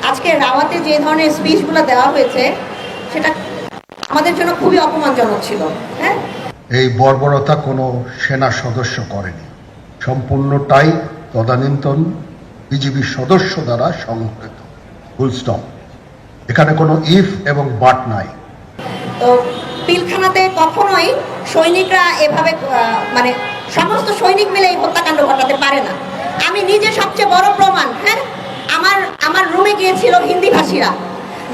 আজকে রাওয়াতে যে ধরনের স্পিচগুলো দেওয়া হয়েছে সেটা আমাদের জন্য খুবই অপমানজনক ছিল। হ্যাঁ, এই বর্বরতা কোনো সেনা সদস্য করেনি, সম্পূর্ণটাই তদানীন্তন বিজিবি সদস্য দ্বারা সংঘটিত। Full stop. এখানে কোনো ইফ এবং বাট নাই। তো পিলখানাতে কখনোই সৈনিকরা এভাবে মানে সমস্ত সৈনিক মিলে এই হত্যাকাণ্ড ঘটাতে পারে না। আমি নিজে সবচেয়ে বড় প্রমাণ। হ্যাঁ, আমার রুমে গিয়েছিল হিন্দি ভাষীরা।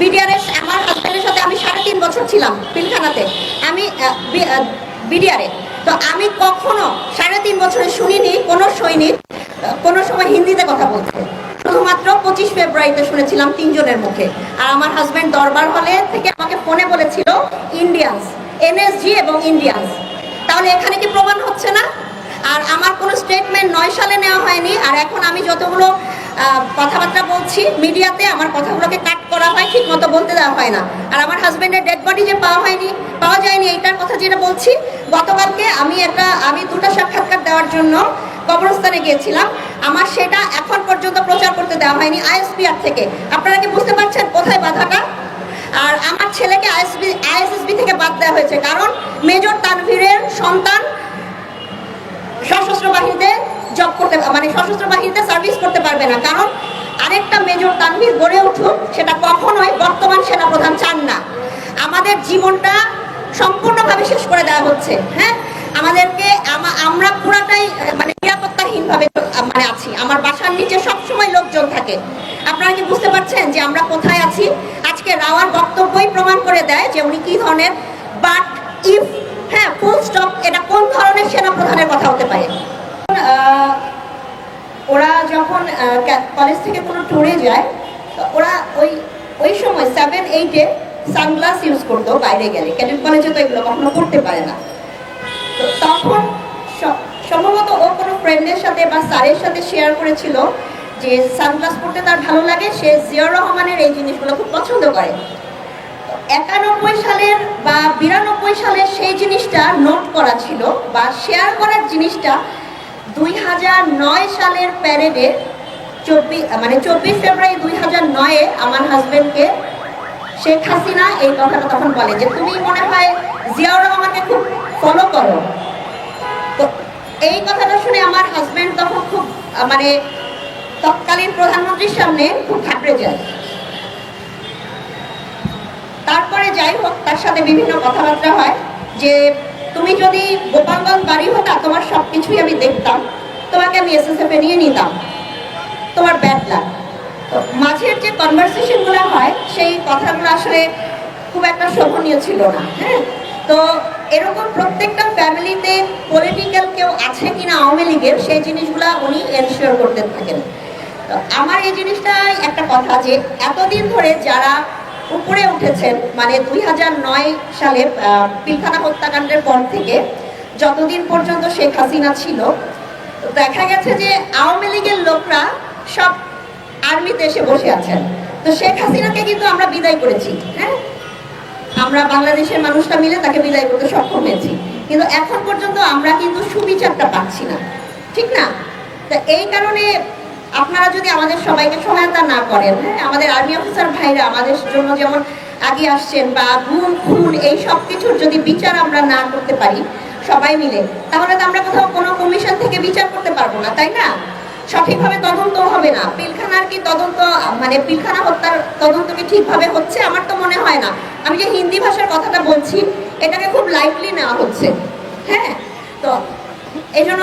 বিডিআরের আমার হাজব্যান্ডের সাথে আমি 3.5 বছর ছিলাম পিলখানাতে, আমি বিডিআরে। তো আমি কখনো 3.5 বছরে শুনিনি কোনো সৈনিক কোনো সময় হিন্দিতে কথা বলছে। শুধুমাত্র 25 ফেব্রুয়ারিতে শুনেছিলাম 3 জনের মুখে। আর আমার হাজব্যান্ড দরবার হলে থেকে আমাকে ফোনে বলেছিল ইন্ডিয়ান্স, এনএসজি এবং ইন্ডিয়ান্স। তাহলে এখানে কি প্রমাণ হচ্ছে না? আর আমার কোনো স্টেটমেন্ট 9 সালে নেওয়া হয়নি। আর এখন আমি যতগুলো কথাবার্তা বলছি মিডিয়াতে, আমার কথাগুলোকে কাট করা হয়, ঠিক মতো বলতে দেওয়া হয় না। আর আমার হাজব্যান্ডের ডেড বডি যে পাওয়া যায়নি এইটার কথা যেটা বলছি, গতকালকে আমি 2টা সাক্ষাৎকার দেওয়ার জন্য কবরস্থানে গিয়েছিলাম। আমার সেটা এখন পর্যন্ত প্রচার করতে দেওয়া হয়নি আইএসপিআর থেকে। আপনারা কি বুঝতে পারছেন কোথায় বাধাটা? আর আমার ছেলেকে আইএসএসবি থেকে বাদ দেওয়া হয়েছে কারণ মেজর তানভীরের সন্তান সশস্ত্র বাহিনীতে জব করতে, মানে সশস্ত্র বাহিনীতে সার্ভিস করতে পারবে না। কারণ আরেকটা মেজর তানভীর গড়ে উঠুক, সেটা কখনোই বর্তমান সেনাপ্রধান চান না। আমাদের জীবনটা সম্পূর্ণভাবে শেষ করে দেওয়া হচ্ছে। হ্যাঁ, আমাদেরকে আমরা পুরাটাই মানে নিরাপত্তাহীনভাবে মানে আছি। আমার বাসার নিচে সবসময় লোকজন থাকে। আপনারা কি বুঝতে পারছেন যে আমরা কোথায় আছি? আজকে রাওয়ার বক্তব্যই প্রমাণ করে দেয় যে উনি কি ধরনের বাট ইফ, হ্যাঁ, ফুল স্টপ, এটা কোন ধরনের সেনাপ্রধানের কথা হতে পারে? ওরা যখন কলেজ থেকে কোনো ট্যুরে যায়, ওরা ওই সময় 7-8-এ সানগ্লাস ইউজ করতো বাইরে গেলে। ক্যাডেট কলেজে তো এগুলো কখনো করতে পারে না। তো তখন সম্ভবত ও কোনো ফ্রেন্ডের সাথে বা স্যারের সাথে শেয়ার করেছিল যে সানগ্লাস পরতে তার ভালো লাগে, সে জিয়াউর রহমানের এই জিনিসগুলো খুব পছন্দ করে। 91 সালের বা 92 সালের সেই জিনিসটা নোট করা ছিল বা শেয়ার করার জিনিসটা 2009 সালের প্যারেডে 24 ফেব্রুয়ারি 2009-এ আমার হাজবেন্ডকে শেখ হাসিনা এই কথাটা তখন বলে যে তুমি মনে হয় জিয়াউর রহমানকে খুব ফলো করো। তো এই কথাটা শুনে আমার হাজবেন্ড তখন খুব মানে তৎকালীন প্রধানমন্ত্রীর সামনে খুব ঘাবড়ে যায়। তারপরে যাই হোক, তার সাথে বিভিন্ন কথাবার্তা হয় যে তুমি যদি গোপালগঞ্জ বাড়ি হতা তোমার সবকিছুই আমি দেখতাম, তোমাকে আমি এসএসএফ এ নিয়ে নিতাম, তোমার ব্যাড লাক। তো মাঝের যে কনভারসেশনগুলো হয় সেই কথাগুলো আসলে খুব একটা শোভনীয় ছিল না। হ্যাঁ, তো এরকম প্রত্যেকটা ফ্যামিলিতে পলিটিক্যাল কেউ আছে কিনা আওয়ামী লীগের, সেই জিনিসগুলো উনি এনশিওর করতে থাকেন। তো আমার এই জিনিসটাই একটা কথা যে এতদিন ধরে যারা উপরে উঠেছেন, মানে 2009 সালে পিলখানা হত্যাকাণ্ডের পর থেকে যতদিন পর্যন্ত শেখ হাসিনা ছিল, দেখা গেছে যে আওয়ামী লীগের লোকরা সব আর্মিতে এসে বসে আছেন। তো শেখ হাসিনাকে কিন্তু আমরা বিদায় করেছি। হ্যাঁ, আমরা বাংলাদেশের মানুষরা মিলে তাকে বিদায় করতে সক্ষম হয়েছি, কিন্তু এখন পর্যন্ত আমরা কিন্তু সুবিচারটা পাচ্ছি না, ঠিক না? তো এই কারণে আপনারা যদি আমাদের সবাইকে সহায়তা না করেন, হ্যাঁ, আমাদের আর্মি অফিসার ভাইরা আমাদের জন্য যেমন আগে আসছেন, বা গুম খুন এই সব কিছুর যদি বিচার আমরা না করতে পারি সবাই মিলে, তাহলে তো আমরা কোথাও কোনো কমিশন থেকে বিচার করতে পারবো না, তাই না? সঠিকভাবে তদন্ত হবে না। পিলখানার কি তদন্ত, মানে পিলখানা হত্যার তদন্ত কি ঠিকভাবে হচ্ছে? আমার তো মনে হয় না। আমি যে হিন্দি ভাষার কথাটা বলছি, এটাকে খুব লাইটলি নেওয়া হচ্ছে। হ্যাঁ, তো এই জন্য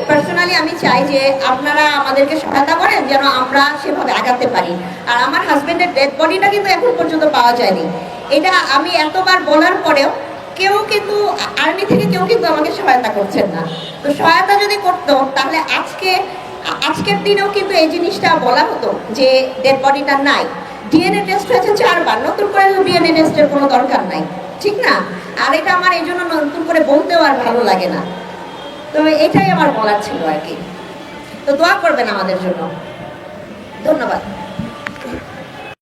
পার্সোনালি আমি চাই যে আপনারা আমাদেরকে সহায়তা করেন যেন আমরা সেভাবে আগাতে পারি। আর আমার হাজবেন্ডের ডেড বডিটা কিন্তু এখন পর্যন্ত পাওয়া যায়নি। এটা আমি এতবার বলার পরেও কেউ কিন্তু আর্মি থেকে কেউ কিন্তু আমাকে সহায়তা করছেন না। তো সহায়তা যদি করতো তাহলে আজকের দিনেও কিন্তু এই জিনিসটা বলা হতো যে ডেড বডিটা নাই। ডিএনএ টেস্ট হয়েছে 4 বার, নতুন করে ডিএনএ টেস্টের কোনো দরকার নাই, ঠিক না? আর এটা আমার এই জন্য নতুন করে বলতেও আর ভালো লাগে না। তো এটাই আমার বলার ছিল আর কি। তো দোয়া করবেন আমাদের জন্য। ধন্যবাদ।